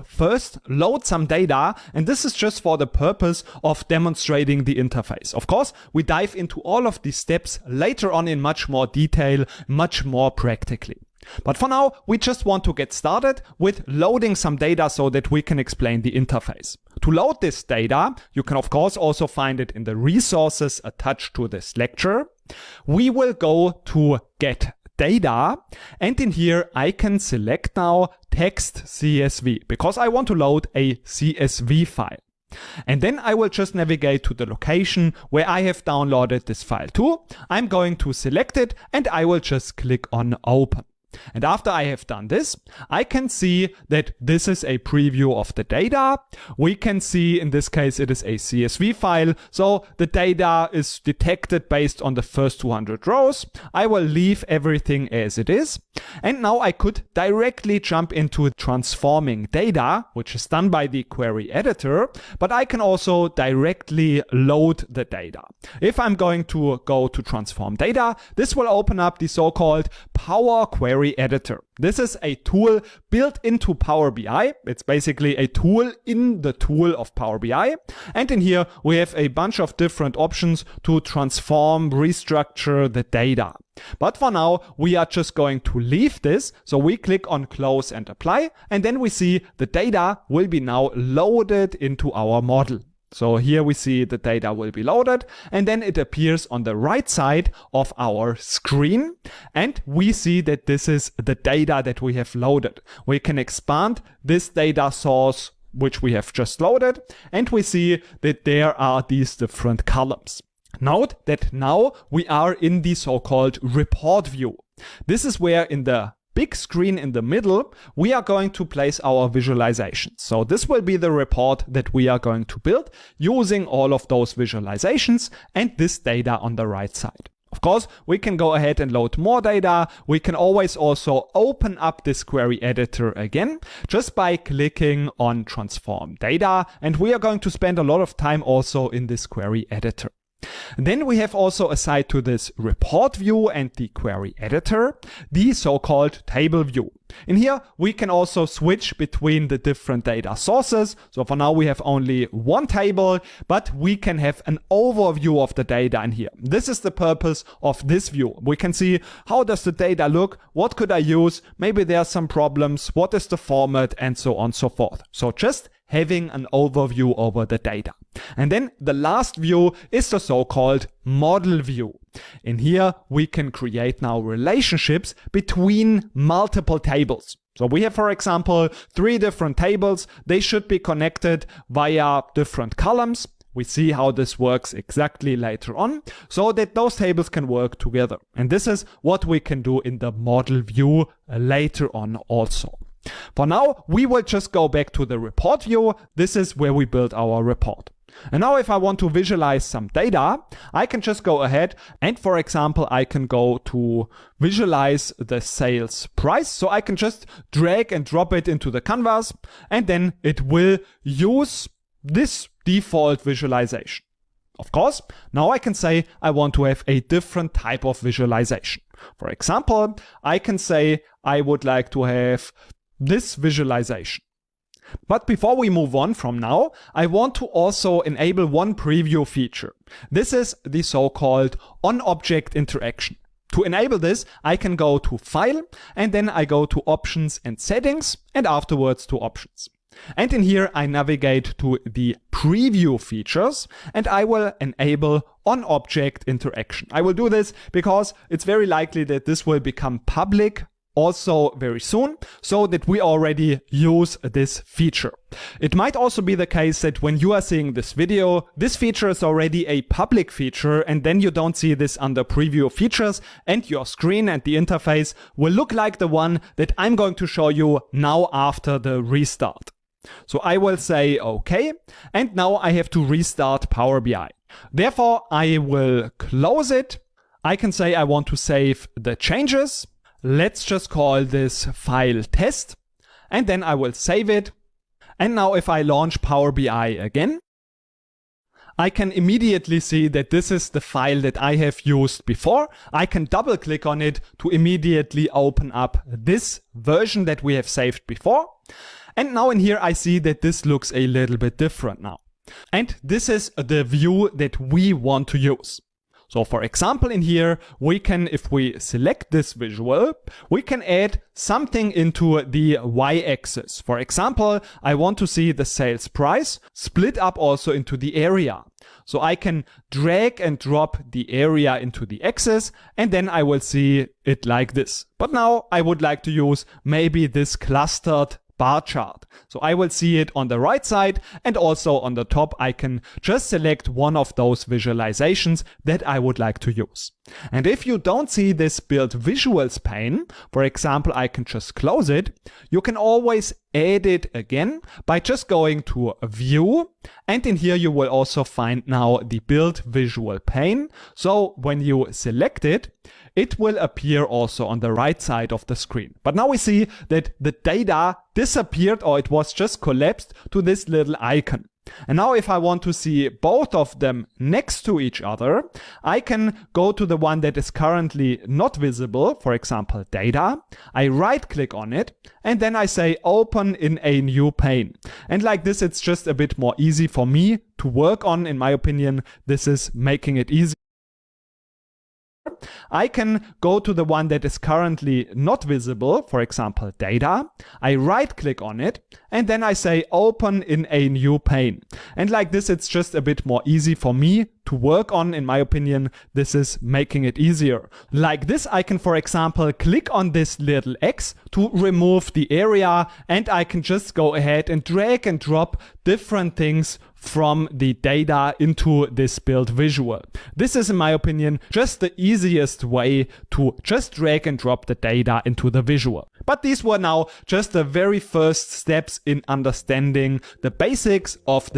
first load some data, and this is just for the purpose of demonstrating the interface. Of course, we dive into all of these steps later on in much more detail, much more practically. But for now, we just want to get started with loading some data so that we can explain the interface. To load this data, you can of course also find it in the resources attached to this lecture. We will go to Get Data, and in here I can select now text CSV because I want to load a CSV file. And then I will just navigate to the location where I have downloaded this file to. I'm going to select it and I will just click on Open. And after I have done this, I can see that this is a preview of the data. We can see in this case it is a CSV file, so the data is detected based on the first 200 rows. I will leave everything as it is. And now I could directly jump into transforming data, which is done by the query editor, but I can also directly load the data. If I'm going to go to transform data, this will open up the so-called Power Query Editor. This is a tool built into Power BI. It's basically a tool in the tool of Power BI. And in here, we have a bunch of different options to transform, restructure the data. But for now, we are just going to leave this. So we click on Close and Apply. And then we see the data will be now loaded into our model. So here we see the data will be loaded, and then it appears on the right side of our screen. And we see that this is the data that we have loaded. We can expand this data source, which we have just loaded, and we see that there are these different columns. Note that now we are in the so-called report view. This is where in the big screen in the middle, we are going to place our visualizations. So this will be the report that we are going to build using all of those visualizations and this data on the right side. Of course, we can go ahead and load more data. We can always also open up this query editor again just by clicking on Transform Data. And we are going to spend a lot of time also in this query editor. And then we have also aside to this report view and the query editor, the so-called table view. In here, we can also switch between the different data sources. So for now, we have only one table, but we can have an overview of the data in here. This is the purpose of this view. We can see how does the data look? What could I use? Maybe there are some problems. What is the format? And so on and so forth. So just having an overview over the data. And then the last view is the so-called model view. In here, we can create now relationships between multiple tables. So we have, for example, 3 different tables. They should be connected via different columns. We see how this works exactly later on, so that those tables can work together. And this is what we can do in the model view later on also. For now, we will just go back to the report view. This is where we build our report. And now if I want to visualize some data, I can just go ahead and, for example, I can go to visualize the sales price. So I can just drag and drop it into the canvas, and then it will use this default visualization. Of course, now I can say I want to have a different type of visualization. For example, I can say I would like to have this visualization. But before we move on from now, I want to also enable one preview feature. This is the so-called on-object interaction. To enable this, I can go to File, and then I go to Options and Settings, and afterwards to Options. And in here, I navigate to the preview features, and I will enable on-object interaction. I will do this because it's very likely that this will become public also very soon, so that we already use this feature. It might also be the case that when you are seeing this video, this feature is already a public feature, and then you don't see this under preview features, and your screen and the interface will look like the one that I'm going to show you now after the restart. So I will say OK, and now I have to restart Power BI. Therefore, I will close it. I can say I want to save the changes. Let's just call this file test, and then I will save it. And now if I launch Power BI again, I can immediately see that this is the file that I have used before. I can double click on it to immediately open up this version that we have saved before. And now in here I see that this looks a little bit different now. And this is the view that we want to use. So for example, in here, we can, if we select this visual, we can add something into the y-axis. For example, I want to see the sales price split up also into the area. So I can drag and drop the area into the axis, and then I will see it like this. But now I would like to use maybe this clustered bar chart. So I will see it on the right side, and also on the top I can just select one of those visualizations that I would like to use. And if you don't see this build visuals pane, for example, I can just close it. You can always add it again by just going to view, and in here you will also find now the build visual pane. So when you select it, it will appear also on the right side of the screen. But now we see that the data disappeared, or it was just collapsed to this little icon. And now if I want to see both of them next to each other, I can go to the one that is currently not visible, for example, data. I right click on it, and then I say open in a new pane. And like this, it's just a bit more easy for me to work on. In my opinion, this is making it easy. I can go to the one that is currently not visible, for example, data. I right click on it, and then I say open in a new pane. And like this, it's just a bit more easy for me to work on. In my opinion, this is making it easier. Like this, I can, for example, click on this little X to remove the area, and I can just go ahead and drag and drop different things from the data into this build visual. This is, in my opinion, just the easiest way to just drag and drop the data into the visual. But these were now just the very first steps in understanding the basics of the